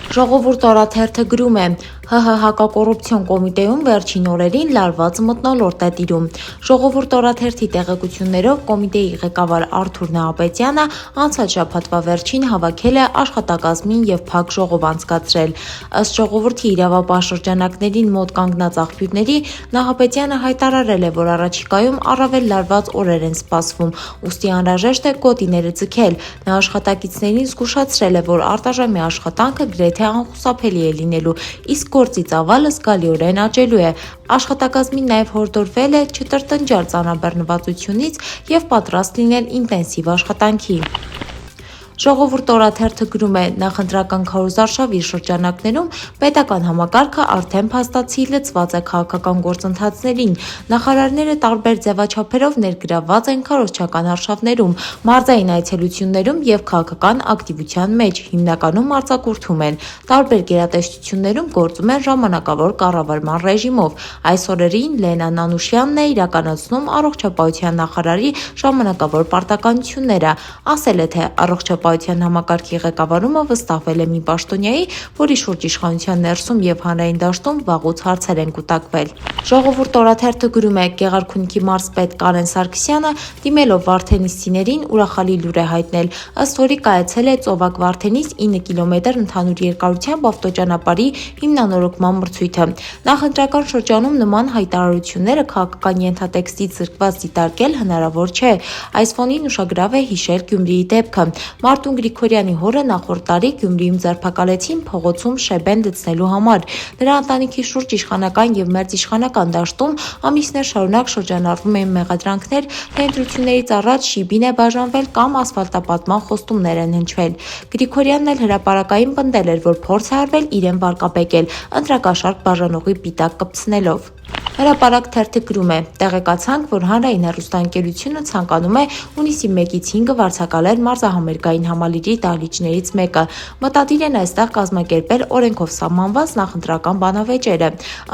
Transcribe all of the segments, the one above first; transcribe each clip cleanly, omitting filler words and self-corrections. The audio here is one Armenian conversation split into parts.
Ժողովուրդ օրաթերթը գրում է. ՀՀ հակակոռուպցիոն կոմիտեում վերջին օրերին լարված մթնոլորտ է տիրում։ Ժողովուրդ օրաթերթի տեղեկություններով կոմիտեի ղեկավար Արթուր Նահապետյանը անցած շաբաթվա վերջին հավաքել է աշխատակազմին և փակ ժողով անցկացրել։ Ըստ ժողովրդի իրավապահ շրջանակներին մոտ կանգնած աղբյուրների, Նահապետյանը հայտարարել է, որ առաջիկայում առավել լարված օրեր են սպասվում, ուստի անհրաժեշտ է գոտիները ձգել։ Նա աշխատակիցներին զգուշացրել է, որ արտաժամի աշխատանքը գրեթե անխուսափելի է լինելու, իսկ գործի ծավալը զգալիորեն աճելու է։ Աշխատակազմին նաև հորդորվել է չտրտնջալ ծանրաբեռնվածությունից և պատրաստ լինել ինտենսիվ աշխատանքի։ Ժողովուրդ օրաթերթը գրում է. նախընտրական քարոզարշավի շրջանակներում պետական համակարգը արդեն փաստացի լծված է քաղաքական գործընթացներին։ Նախարարները տարբեր ձևաչափերով ներգրավված են քարոզչական արշավներում, մարզային այցելություններում և քաղաքական ակտիվության մեջ, հիմնականում արձակուրդում են։ Տարբեր գերատեսչություններում գործում են ժամանակավոր կառավարման ռեժիմով։ Այս օրերին Լենա Նանուշյանն է իրականացնում առողջապահության նախարարի ժամանակավոր պարտականությունները։ Ասել է, թե առողջապահության համակարգի ղեկավարումը վստահվել է մի պաշտոնյայի, որի շուրջ իշխանության ներսում և հանրային դաշտում վաղուց հարցեր են կուտակվել։ Ժողովուրդ օրաթերթը գրում է. Գեղարքունիքի մարզպետ Կարեն Սարգսյանը դիմելով վարդենիսցիներին ուրախալի լուր է հայտնել, ըստ որի կայացել է Ծովակ-Վարդենիս 9 կիլոմետր ընդհանուր երկարությամբ ավտոճանապարհի հիմնանորոգման մրցույթը։ Նախընտրական շրջանում նման հայտարարությունները քաղաքական ենթատեքստից զրկված դիտարկել հնարավոր չէ։ Այս ֆոնին ուշագրավ է հիշել Գյումրիի դեպքը։ Մարտուն Գրիգորյանի հորը նախորդ տարի Գյումրիում ձերբակալեցին փողոցում շեբեն լցնելու համար։ Նրա ընտանիքի շուրջ իշխանական և մերձիշխանական դաշտում ամիսներ շարունակ շրջանառվում էին մեղադրանքներ, թե ընտրություններից առաջ շիբին է բաժանվել կամ ասֆալտապատման խոստումներ են հնչվել։ Գրիգորյանն էլ հրապարակային պնդել էր, որ փորձ է արվել իրեն վարկաբեկել՝ ընտրակաշառք բաժանողի պիտակ կպցնելով։ Հրապարակ թերթը գրում է. տեղեկացանք, որ հանրային հեռուստաընկերությունը ցանկանում է հունիսի 1-ից 5-ը վարձակալել մարզահամերգային համալիրի դահլիճներից մեկը։ Մտադիր են այստեղ կազմակերպել օրենքով սահմանված նախընտրական բանավեճերը։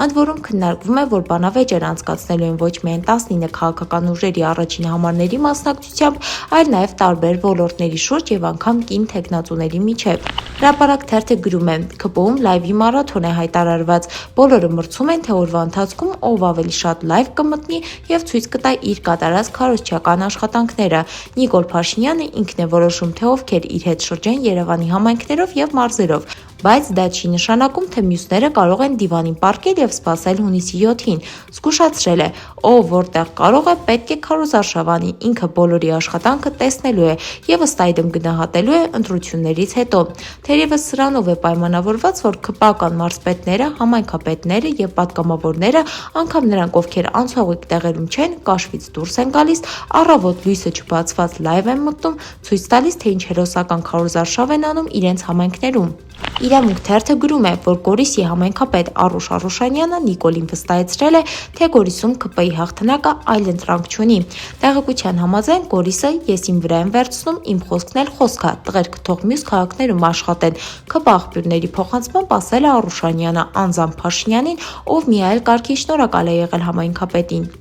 Ընդ որում քննարկվում է, որ բանավեճերը անցկացնելու են ոչ միայն 19 քաղաքական ուժերի առաջին համարների մասնակցությամբ, այլ նաև տարբեր ոլորտների շուրջ և անգամ կին թեկնածուների միջև։ Հրապարակ թերթը գրում է. ՔՊՕ-ում լայվի մարաթոն է հայտարարված։ Բոլորը մրցում են, թե օրվա ընթացքում ով ավելի շատ լայվ կմտնի և ցույց կտա իր կատարած քարոզչական աշխատանքները։ Նիկոլ Փաշինյանը ինքն է որոշում, թե ովքեր իր հետ շրջեն Երևանի համայնքներով և մարզերով, բայց դա չի նշանակում, թե մյուսները կարող են դիվանին պառկել և սպասել հունիսի 7-ին։ Զգուշացրել է. ով որտեղ կարող է, պետք է քարոզարշավ անի, ինքը բոլորի աշխատանքը տեսնելու է և ըստ այդմ գնահատելու է ընտրություններից հետո։ Թերևս սրանով է պայմանավորված, որ ՔՊԱ-կան մարզպետները, համայնքապետները և պատգամավորները, անգամ նրանք, ովքեր անցողիկ տեղերում չեն, կաշվից դուրս են գալիս, առավոտ լույսը չբացված լայվ են մտնում, ցույց տալիս, թե ինչ հերոսական քարոզարշավ են անում իրենց համայնքներում։ Իրավունք թերթը գրում է, որ Գորիսի համայնքապետ Արուշ Արուշանյանը Նիկոլին վստահեցրել է, թե Գորիսում ՔՊ-ի հաղթանակը այլընտրանք չունի։ Տեղեկության համաձայն Գորիսը եսին վրա են վերցնում, իմ խոսքն էլ խոսք ա, տղերք թող մյուս քաղաքներում աշխատեն։ ՔՊ աղբյուրների փոխանցմամբ ասել է Արուշանյանը անձամբ Փաշինյանին, ով մի այլ կարգի շնորհակալ է եղել համայնքապետին։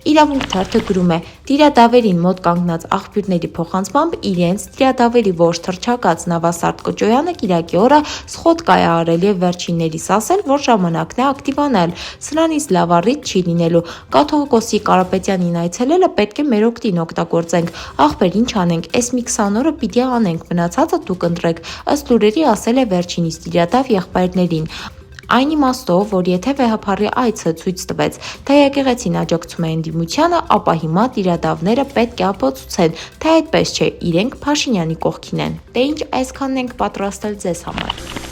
Իրավունք թերթը գրում է. Տիրադավերին մոտ կանգնած աղբյուրների փոխանցմամբ իրենց տիրադավերի ոչ թռչակած Նավասարդ Կոճոյանը կիրակի օրը սխոդկա է արել և վերջիններիս ասել, որ ժամանակն է ակտիվանալ։ Սրանից լավ առիթ չի լինելու։ Կաթողիկոսի Կարապետյանին այցելելը պետք է մեր օգտին օգտագործենք։ Ախպեր, ինչ անենք, էս մի 20 օրը պիտի անենք, մնացածը դուք ընտրեք, ըստ լուրերի ասել է վերջինիս տիրադավ եղբայրներին։ Այն իմաստով, որ եթե վեհափառի այցը ցույց տվեց, թե եկեղեցին աջակցում է ընդդիմությանը, ապա հիմա տիրադավները պետք է ապացուցեն, թե այդպես չէ, իրենք Փաշինյանի կողքին են։ Դե ինչ այսքանն ենք պատրաստել ձեզ համար։